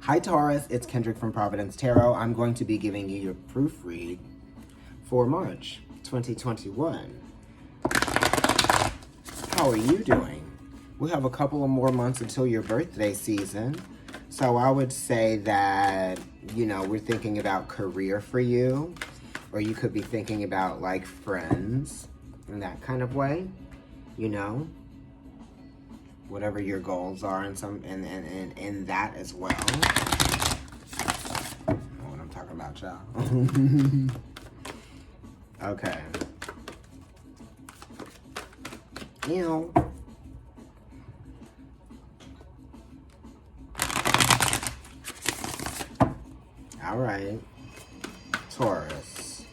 Hi Taurus, it's Kendrick from Providence Tarot. I'm going to be giving you your proofread for March 2021. How are you doing? We have a couple of more months until your birthday season. So I would say that, we're thinking about career for you, or you could be thinking about like friends in that kind of way, whatever your goals are and that as well. I know what I'm talking about, y'all. Okay. Ew. All right. Taurus,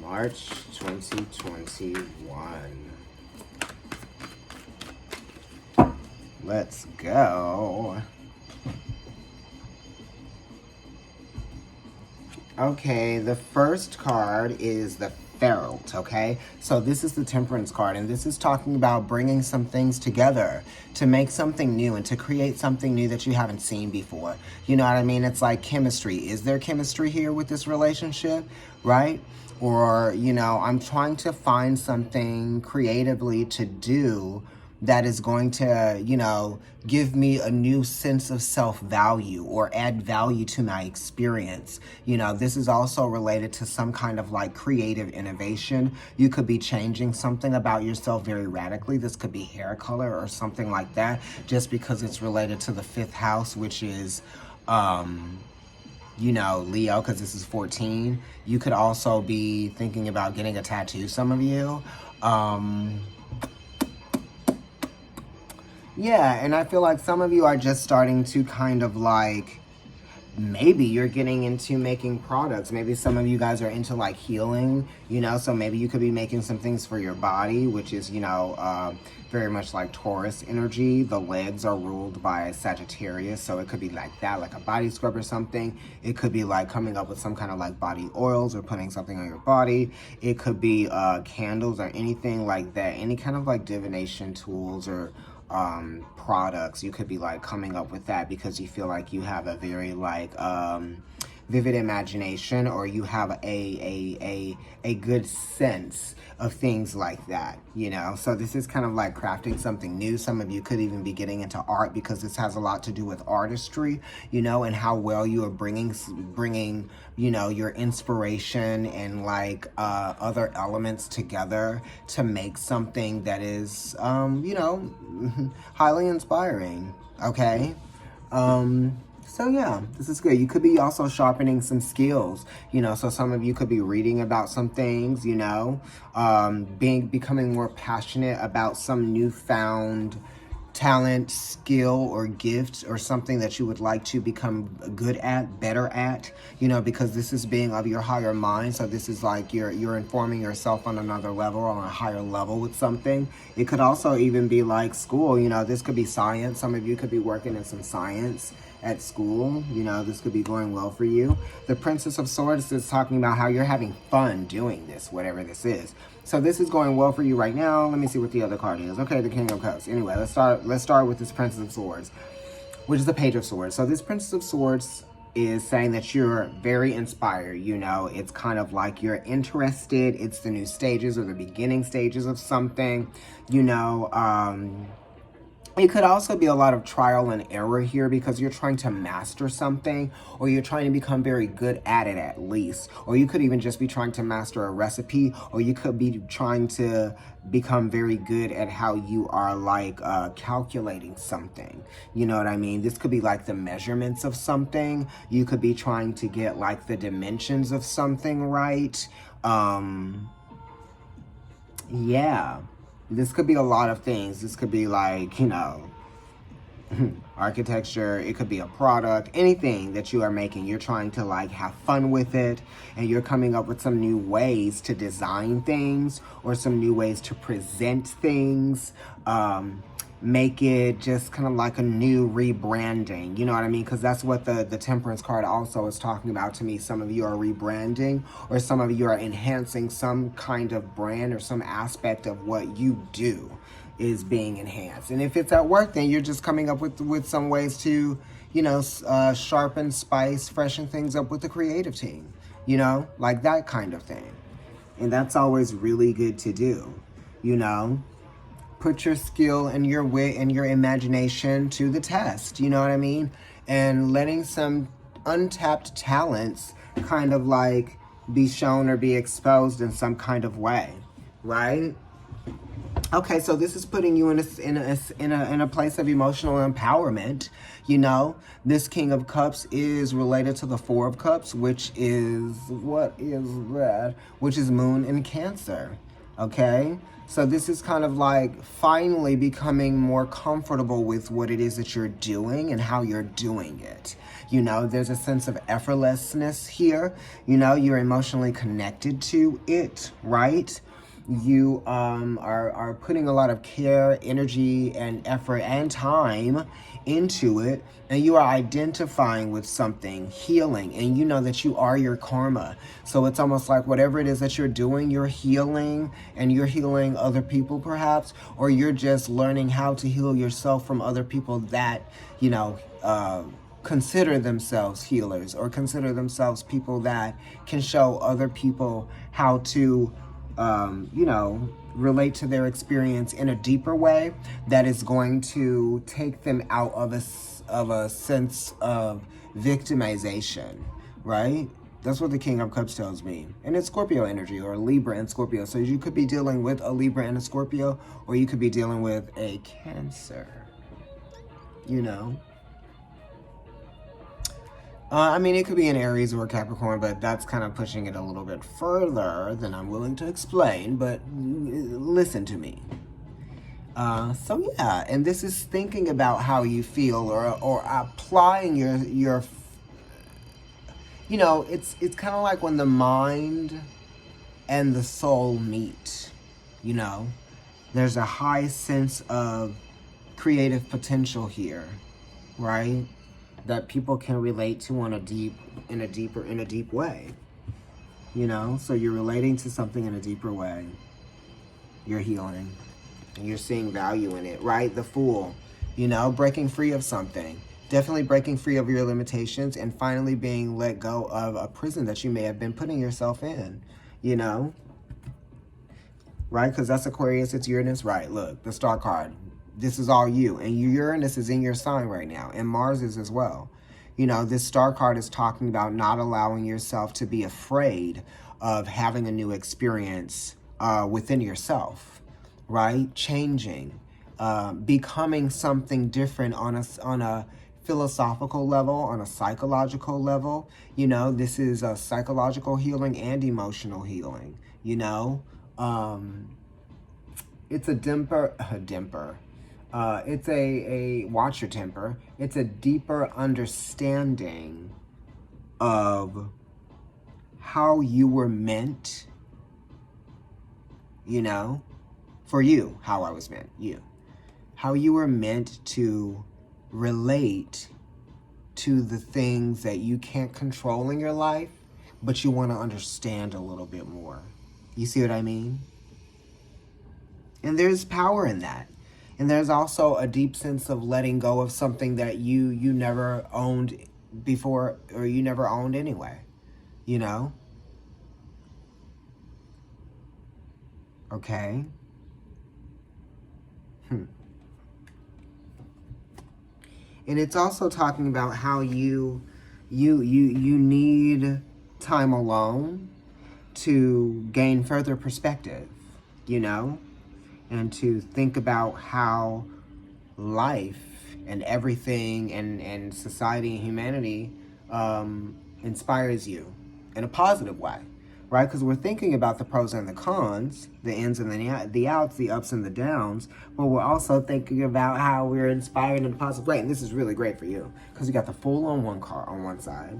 March 2021. Let's go. Okay, the first card is the Ferret, okay? So this is the Temperance card, and this is talking about bringing some things together to make something new and to create something new that you haven't seen before. You know what I mean? It's like chemistry. Is there chemistry here with this relationship, right? Or, I'm trying to find something creatively to do that is going to, give me a new sense of self-value or add value to my experience. This is also related to some kind of like creative innovation. You could be changing something about yourself very radically. This could be hair color or something like that, just because it's related to the 5th house, which is, Leo, because this is 14. You could also be thinking about getting a tattoo, some of you. Yeah, and I feel like some of you are just starting to kind of like, maybe you're getting into making products. Maybe some of you guys are into like healing, so maybe you could be making some things for your body, which is, very much like Taurus energy. The legs are ruled by Sagittarius, so it could be like that, like a body scrub or something. It could be like coming up with some kind of like body oils or putting something on your body. It could be candles or anything like that, any kind of like divination tools or products. You could be like coming up with that because you feel like you have a very like vivid imagination, or you have a good sense of things like that, so this is kind of like crafting something new. Some of you could even be getting into art because this has a lot to do with artistry, and how well you are bringing your inspiration and like other elements together to make something that is highly inspiring. Okay. So yeah, this is good. You could be also sharpening some skills, so some of you could be reading about some things, becoming more passionate about some newfound talent, skill, or gift, or something that you would like to become good at, better at, because this is being of your higher mind. So this is like you're informing yourself on another level, on a higher level with something. It could also even be like school, this could be science. Some of you could be working in some science at school, this could be going well for you. The Princess of Swords is talking about how you're having fun doing this, whatever this is. So this is going well for you right now. Let me see what the other card is. Okay, the King of Cups. Anyway, let's start with this Princess of Swords, which is the Page of Swords. So this Princess of Swords is saying that you're very inspired, it's kind of like you're interested. It's the new stages or the beginning stages of something, It could also be a lot of trial and error here because you're trying to master something, or you're trying to become very good at it at least. Or you could even just be trying to master a recipe, or you could be trying to become very good at how you are like calculating something. You know what I mean? This could be like the measurements of something. You could be trying to get like the dimensions of something right. Yeah. This could be a lot of things. This could be like, architecture. It could be a product, anything that you are making. You're trying to like have fun with it, and you're coming up with some new ways to design things or some new ways to present things. Make it just kind of like a new rebranding, you know what I mean? Because that's what the Temperance card also is talking about to me. Some of you are rebranding, or some of you are enhancing some kind of brand, or some aspect of what you do is being enhanced. And if it's at work, then you're just coming up with some ways to, you know, sharpen, spice, freshen things up with the creative team, you know, like that kind of thing. And that's always really good to do, you know. Put your skill and your wit and your imagination to the test, you know what I mean? And letting some untapped talents kind of like be shown or be exposed in some kind of way, right? Okay, so this is putting you in a place of emotional empowerment. You know, this King of Cups is related to the Four of Cups, which is, what is that? Which is Moon in Cancer. Okay, so this is kind of like finally becoming more comfortable with what it is that you're doing and how you're doing it. You know, there's a sense of effortlessness here. You know, you're emotionally connected to it, right? You are putting a lot of care, energy, and effort and time into it, and you are identifying with something, healing, and you know that you are your karma. So it's almost like whatever it is that you're doing, you're healing, and you're healing other people perhaps, or you're just learning how to heal yourself from other people that, you know, consider themselves healers, or consider themselves people that can show other people how to you know, relate to their experience in a deeper way that is going to take them out of a sense of victimization, right? That's what the King of Cups tells me. And it's Scorpio energy, or Libra and Scorpio. So you could be dealing with a Libra and a Scorpio, or you could be dealing with a Cancer, you know? I mean, it could be an Aries or a Capricorn, but that's kind of pushing it a little bit further than I'm willing to explain, but listen to me. So yeah, and this is thinking about how you feel, or applying your you know, it's kind of like when the mind and the soul meet, you know. There's a high sense of creative potential here, right? That people can relate to in a deep way, you know. So you're relating to something in a deeper way. You're healing, and you're seeing value in it, right? The Fool, you know, breaking free of something, definitely breaking free of your limitations, and finally being let go of a prison that you may have been putting yourself in, you know, right? Because that's Aquarius, it's Uranus, right? Look, the Star card. This is all you, and Uranus is in your sign right now, and Mars is as well. You know, this Star card is talking about not allowing yourself to be afraid of having a new experience within yourself, right? Changing, becoming something different on a philosophical level, on a psychological level. You know, this is a psychological healing and emotional healing, you know. It's a dimper. It's a watch your temper. It's a deeper understanding of how you were meant, you know, for you, how I was meant, you. How you were meant to relate to the things that you can't control in your life, but you want to understand a little bit more. You see what I mean? And there's power in that. And there's also a deep sense of letting go of something that you never owned before, or you never owned anyway, you know? Okay? And it's also talking about how you need time alone to gain further perspective, you know? And to think about how life and everything and society and humanity inspires you in a positive way, right? Because we're thinking about the pros and the cons, the ins and the outs, the ups and the downs, but we're also thinking about how we're inspired in a positive way. And this is really great for you, because you got the Fool on one side,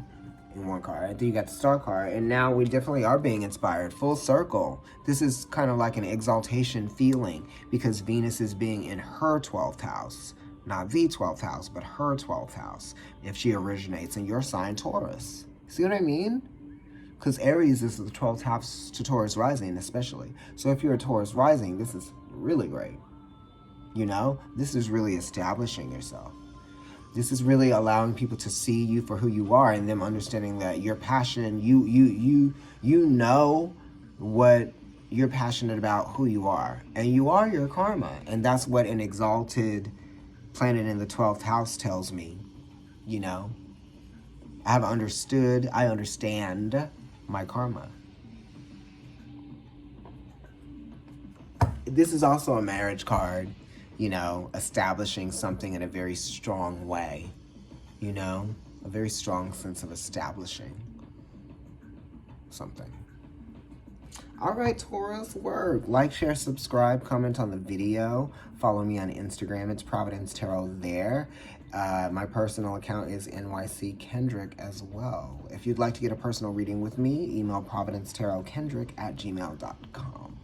in one card. Then you got the Star card, and now we definitely are being inspired. Full circle. This is kind of like an exaltation feeling, because Venus is being in her 12th house. Not the 12th house, but her 12th house, if she originates in your sign, Taurus. See what I mean? Because Aries is the 12th house to Taurus rising, especially. So if you're a Taurus rising, this is really great. You know? This is really establishing yourself. This is really allowing people to see you for who you are, and them understanding that your passion, you know what you're passionate about, who you are, and you are your karma. And that's what an exalted planet in the 12th house tells me. You know, I understand my karma. This is also a marriage card, you know, establishing something in a very strong way, you know, a very strong sense of establishing something. All right, Taurus, work. Like, share, subscribe, comment on the video. Follow me on Instagram. It's Providence Tarot there. My personal account is NYC Kendrick as well. If you'd like to get a personal reading with me, email providencetarotkendrick@gmail.com.